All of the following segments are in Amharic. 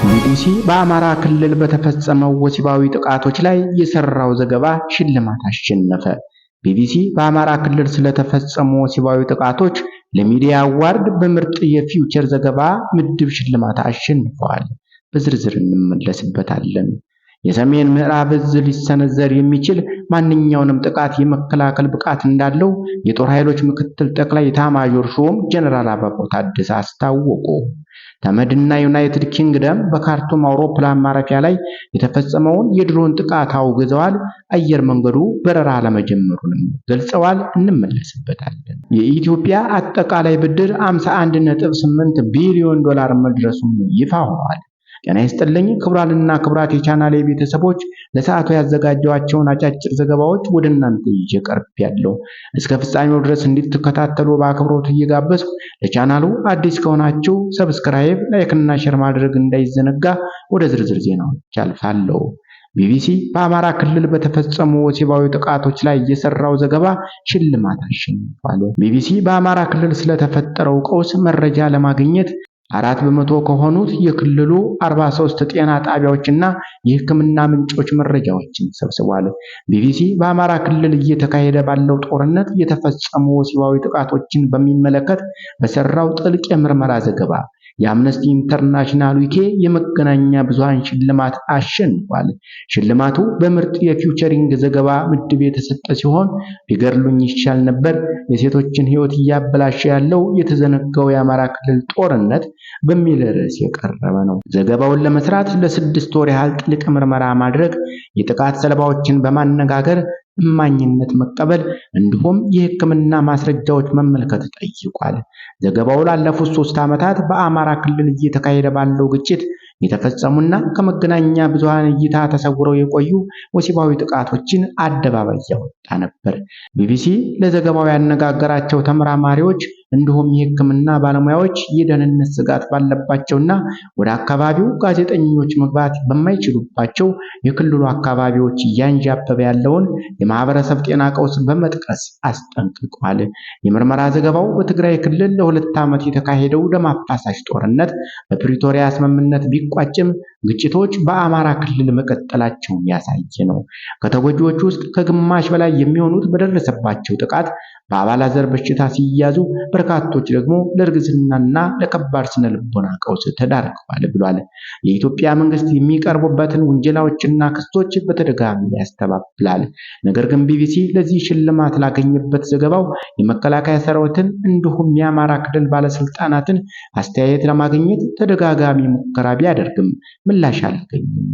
ቢቢሲ በአማራ ክልል በተፈጸመው ወሲባዊ ጥቃቶች ላይ የሰራው ዘገባ ሽልማት አሸነፈ። ቢቢሲ በአማራ ክልል ስለተፈጸሙ ወሲባዊ ጥቃቶች ለሚዲያ አዋርድ በምርጥ የፊውቸር ዘገባ ምድብ ሽልማት አሸንፈዋል። በዝርዝር እንመለስበታለን። የሰሜን ምዕራብ ዕዝ ሊሰነዘር የሚችል ማንኛውንም ጥቃት የመከላከል ብቃት እንዳለው የጦር ኃይሎች ምክትል ጠቅላይ ኤታማዦር ሹም ጀነራል አበባው ታደሰ አስታወቁ። ተመድና ዩናይትድ ኪንግደም በካርቱም አውሮፕላን ማረፊያ ላይ የተፈጸመውን የድሮን ጥቃት አውግዘዋል። አየር መንገዱ በረራ ለመጀመሩንም ገልጸዋል። እንመለስበታለን። የኢትዮጵያ አጠቃላይ ብድር 51.8 ቢሊዮን ዶላር መድረሱን ይፋ ሆኗል። ጤና ይስጥልኝ ክቡራንና ክቡራት የቻናሌ ቤተሰቦች፣ ለሰዓቱ ያዘጋጀኋቸውን አጫጭር ዘገባዎች ወደ እናንተ ይዤ ቀርቤያለሁ። እስከ ፍጻሜው ድረስ እንድትከታተሉ በአክብሮት እየጋበዝኩ ለቻናሉ አዲስ ከሆናችሁ ሰብስክራይብ፣ ላይክ እና ሼር ማድረግ እንዳይዘነጋ። ወደ ዝርዝር ዜናዎች አልፋለሁ። ቢቢሲ በአማራ ክልል በተፈጸሙ ወሲባዊ ጥቃቶች ላይ የሰራው ዘገባ ሽልማት አሸንፏል። ቢቢሲ በአማራ ክልል ስለተፈጠረው ቀውስ መረጃ ለማግኘት 4% ከሆኑት የክልሉ 43 ጤና ጣቢያዎችና የሕክምና ምንጮች መረጃዎችን ሰብስቧል። ቢቢሲ በአማራ ክልል እየተካሄደ ባለው ጦርነት የተፈጸሙ ወሲባዊ ጥቃቶችን በሚመለከት በሰራው ጥልቅ የምርመራ ዘገባ የአምነስቲ ኢንተርናሽናል ዊኬ የመገናኛ ብዙሃን ሽልማት አሸንፏል። ሽልማቱ በምርጥ የፊውቸሪንግ ዘገባ ምድብ የተሰጠ ሲሆን ቢገርሉኝ ይሻል ነበር፣ የሴቶችን ሕይወት እያበላሸ ያለው የተዘነጋው የአማራ ክልል ጦርነት በሚል ርዕስ የቀረበ ነው። ዘገባውን ለመስራት ለ6 ወር ያህል ጥልቅ ምርመራ ማድረግ፣ የጥቃት ሰለባዎችን በማነጋገር እማኝነት መቀበል እንዲሁም የሕክምና ማስረጃዎች መመልከት ጠይቋል። ዘገባው ላለፉት 3 ዓመታት በአማራ ክልል እየተካሄደ ባለው ግጭት የተፈጸሙና ከመገናኛ ብዙሃን እይታ ተሰውረው የቆዩ ወሲባዊ ጥቃቶችን አደባባይ ያወጣ ነበር። ቢቢሲ ለዘገባው ያነጋገራቸው ተመራማሪዎች እንዲሁም የሕክምና ባለሙያዎች የደህንነት ስጋት ባለባቸውና ወደ አካባቢው ጋዜጠኞች መግባት በማይችሉባቸው የክልሉ አካባቢዎች እያንዣበበ ያለውን የማህበረሰብ ጤና ቀውስ በመጥቀስ አስጠንቅቋል። የምርመራ ዘገባው በትግራይ ክልል ለ2 ዓመት የተካሄደው ደም አፋሳሽ ጦርነት በፕሪቶሪያ ስምምነት ቢቋጭም ግጭቶች በአማራ ክልል መቀጠላቸውን ያሳየ ነው። ከተጎጂዎች ውስጥ ከግማሽ በላይ የሚሆኑት በደረሰባቸው ጥቃት በአባላዘር በሽታ ሲያዙ፣ በርካቶች ደግሞ ለእርግዝናና ለከባድ ስነ ልቦና ቀውስ ተዳርገዋል ብሏል። የኢትዮጵያ መንግስት የሚቀርቡበትን ውንጀላዎችና ክሶች በተደጋጋሚ ያስተባብላል። ነገር ግን ቢቢሲ ለዚህ ሽልማት ላገኘበት ዘገባው የመከላከያ ሰራዊትን እንዲሁም የአማራ ክልል ባለስልጣናትን አስተያየት ለማግኘት ተደጋጋሚ ሙከራ ቢያደርግም ምላሽ አላገኘም።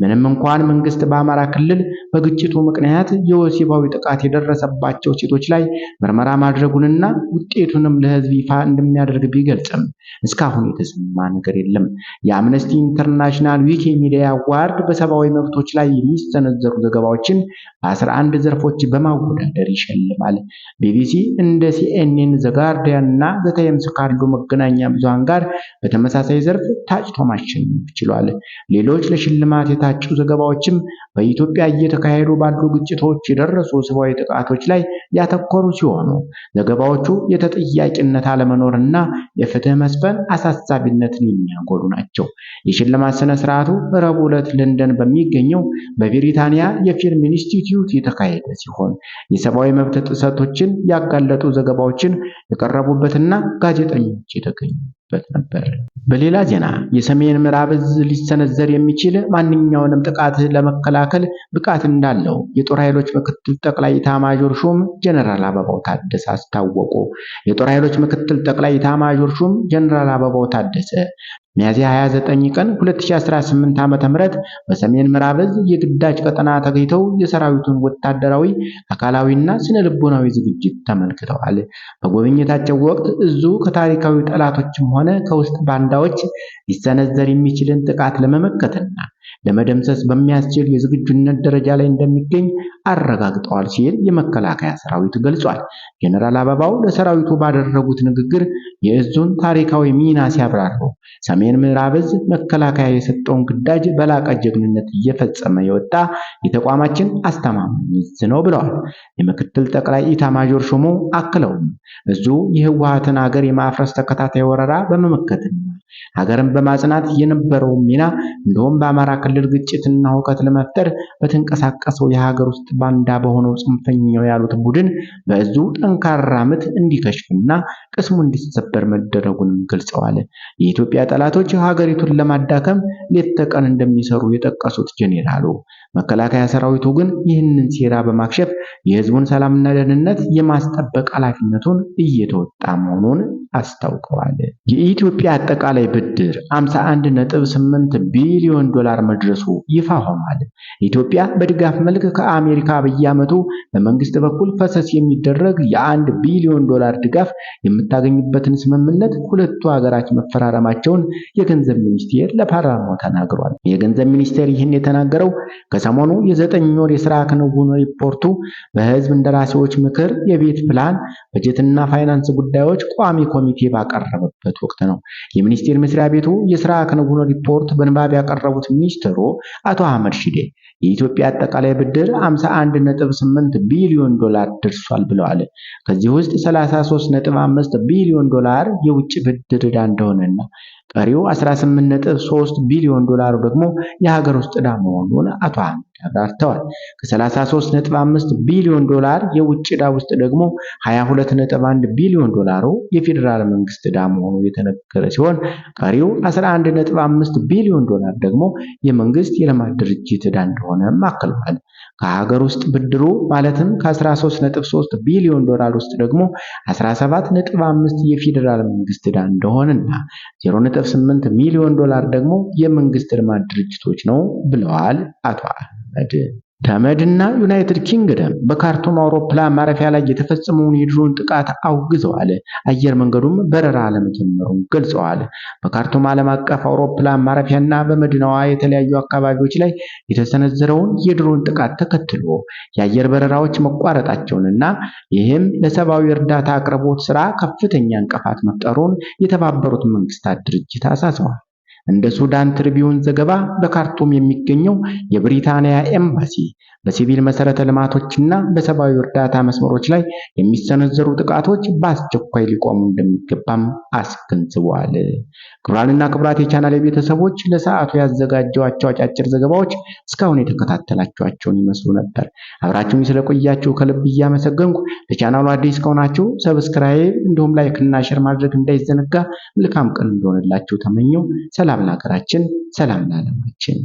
ምንም እንኳን መንግስት በአማራ ክልል በግጭቱ ምክንያት የወሲባዊ ጥቃት የደረሰባቸው ሴቶች ላይ ምርመራ ማድረጉንና ውጤቱንም ለህዝብ ይፋ እንደሚያደርግ ቢገልጽም እስካሁን የተሰማ ነገር የለም። የአምነስቲ ኢንተርናሽናል ዊኪ ሚዲያ አዋርድ በሰብአዊ መብቶች ላይ የሚሰነዘሩ ዘገባዎችን በ11 ዘርፎች በማወዳደር ይሸልማል። ቢቢሲ እንደ ሲኤንኤን፣ ዘ ጋርዲያን እና ዘ ታይምስ ካሉ መገናኛ ብዙሃን ጋር በተመሳሳይ ዘርፍ ታጭቶ ማሸነፍ ችሏል። ሌሎች ለሽልማት የታጩ ዘገባዎችም በኢትዮጵያ እየተካሄዱ ባሉ ግጭቶች የደረሱ ወሲባዊ ጥቃቶች ላይ ያተኮሩ ሲሆኑ ዘገባዎቹ የተጠያቂነት አለመኖርና የፍትህ መስፈን አሳሳቢነትን የሚያጎሉ ናቸው። የሽልማት ስነ ስርዓቱ ረቡዕ ዕለት ለንደን በሚገኘው በብሪታንያ የፊልም ኢንስቲትዩት የተካሄደ ሲሆን የሰብአዊ መብት ጥሰቶችን ያጋለጡ ዘገባዎችን የቀረቡበትና ጋዜጠኞች የተገኙበት ነበር። በሌላ ዜና የሰሜን ምዕራብ ዕዝ ሊሰነዘር የሚችል ማንኛውንም ጥቃት ለመከላከል ብቃት እንዳለው የጦር ኃይሎች ምክትል ጠቅላይ ኤታማዦር ሹም ጀነራል አበባው ታደሰ አስታወቁ። የጦር ኃይሎች ምክትል ጠቅላይ ኤታማዦር ሹም ጀነራል አበባው ታደሰ ሚያዝያ 29 ቀን 2018 ዓ.ም በሰሜን ምዕራብ ዕዝ የግዳጅ ቀጠና ተገኝተው የሰራዊቱን ወታደራዊ፣ አካላዊና ስነ ልቦናዊ ዝግጅት ተመልክተዋል። በጉብኝታቸው ወቅት ዕዙ ከታሪካዊ ጠላቶችም ሆነ ከውስጥ ባንዳዎች ሊሰነዘር የሚችልን ጥቃት ለመመከትና ለመደምሰስ በሚያስችል የዝግጁነት ደረጃ ላይ እንደሚገኝ አረጋግጠዋል ሲል የመከላከያ ሰራዊት ገልጿል። ጀነራል አበባው ለሰራዊቱ ባደረጉት ንግግር የእዙን ታሪካዊ ሚና ሲያብራሩ ሰሜን ምዕራብ እዝ መከላከያ የሰጠውን ግዳጅ በላቀ ጀግንነት እየፈጸመ የወጣ የተቋማችን አስተማማኝ እዝ ነው ብለዋል። የምክትል ጠቅላይ ኢታማዦር ሹሙ አክለውም እዙ የህወሓትን ሀገር የማፍረስ ተከታታይ ወረራ በመመከትና ሀገርን በማጽናት የነበረው ሚና እንደውም በአማራ ክልል ግጭትና ሁከት ለመፍጠር በተንቀሳቀሰው የሀገር ውስጥ ባንዳ በሆነው ጽንፈኛው ያሉት ቡድን በእዙ ጠንካራ ምት እንዲከሽፍና ቅስሙ እንዲሰበር መደረጉን ገልጸዋል። የኢትዮጵያ ጠላቶች ሀገሪቱን ለማዳከም ሌት ተቀን እንደሚሰሩ የጠቀሱት ጄኔራሉ መከላከያ ሰራዊቱ ግን ይህንን ሴራ በማክሸፍ የህዝቡን ሰላምና ደህንነት የማስጠበቅ ኃላፊነቱን እየተወጣ መሆኑን አስታውቀዋል። የኢትዮጵያ አጠቃላይ ብድር 51.8 ቢሊዮን ዶላር መድረሱ ይፋ ሆኗል። ኢትዮጵያ በድጋፍ መልክ ከአሜሪካ በየዓመቱ በመንግስት በኩል ፈሰስ የሚደረግ የ1 ቢሊዮን ዶላር ድጋፍ የምታገኝበትን ስምምነት ሁለቱ ሀገራት መፈራረማቸውን የገንዘብ ሚኒስቴር ለፓርላማው ተናግሯል። የገንዘብ ሚኒስቴር ይህን የተናገረው ከሰሞኑ የ9 ወር የሥራ ክንውን ሪፖርቱ በህዝብ እንደራሴዎች ምክር የቤት ፕላን በጀትና ፋይናንስ ጉዳዮች ቋሚ ኮሚቴ ባቀረበበት ወቅት ነው። የሚኒስቴር መስሪያ ቤቱ የሥራ ክንውን ሪፖርት በንባብ ያቀረቡት ሚኒስትሩ አቶ አህመድ ሺዴ የኢትዮጵያ አጠቃላይ ብድር 51.8 ቢሊዮን ዶላር ደርሷል ብለዋል። ከዚህ ውስጥ 33.5 ቢሊዮን ዶላር የውጭ ብድር ዕዳ እንደሆነና ቀሪው 18.3 ቢሊዮን ዶላር ደግሞ የሀገር ውስጥ ዕዳ መሆኑን አቶ አህመድ አብራርተዋል። ከ33.5 ቢሊዮን ዶላር የውጭ ዕዳ ውስጥ ደግሞ 22.1 ቢሊዮን ዶላሩ የፌዴራል መንግስት ዕዳ መሆኑ የተነገረ ሲሆን ቀሪው 11.5 ቢሊዮን ዶላር ደግሞ የመንግስት የልማት ድርጅት ዕዳ እንደሆነም አክለዋል። ከሀገር ውስጥ ብድሩ ማለትም ከ13.3 ቢሊዮን ዶላር ውስጥ ደግሞ 17.5 የፌዴራል መንግስት ዕዳ እንደሆነና 0.8 ሚሊዮን ዶላር ደግሞ የመንግስት ልማት ድርጅቶች ነው ብለዋል አቶ አህመድ። ተመድና ዩናይትድ ኪንግደም በካርቱም አውሮፕላን ማረፊያ ላይ የተፈጸመውን የድሮን ጥቃት አውግዘዋል። አየር መንገዱም በረራ አለመጀመሩን ገልጸዋል። በካርቱም ዓለም አቀፍ አውሮፕላን ማረፊያና በመዲናዋ የተለያዩ አካባቢዎች ላይ የተሰነዘረውን የድሮን ጥቃት ተከትሎ የአየር በረራዎች መቋረጣቸውንና ይህም ለሰብአዊ እርዳታ አቅርቦት ስራ ከፍተኛ እንቅፋት መፍጠሩን የተባበሩት መንግስታት ድርጅት አሳስበዋል። እንደ ሱዳን ትሪቢዩን ዘገባ በካርቱም የሚገኘው የብሪታንያ ኤምባሲ በሲቪል መሰረተ ልማቶችና በሰብአዊ እርዳታ መስመሮች ላይ የሚሰነዘሩ ጥቃቶች በአስቸኳይ ሊቆሙ እንደሚገባም አስገንዝበዋል። ክቡራንና ክቡራት የቻናሌ ቤተሰቦች ለሰዓቱ ያዘጋጀኋቸው አጫጭር ዘገባዎች እስካሁን የተከታተላችኋቸውን ይመስሉ ነበር። አብራችሁኝ ስለቆያችሁ ከልብ እያመሰገንኩ ለቻናሉ አዲስ ከሆናችሁ ሰብስክራይብ እንዲሁም ላይክ እና ሼር ማድረግ እንዳይዘነጋ። መልካም ቀን እንደሆነላችሁ ተመኘው። ሰላም ለሀገራችን፣ ሰላም ለዓለማችን።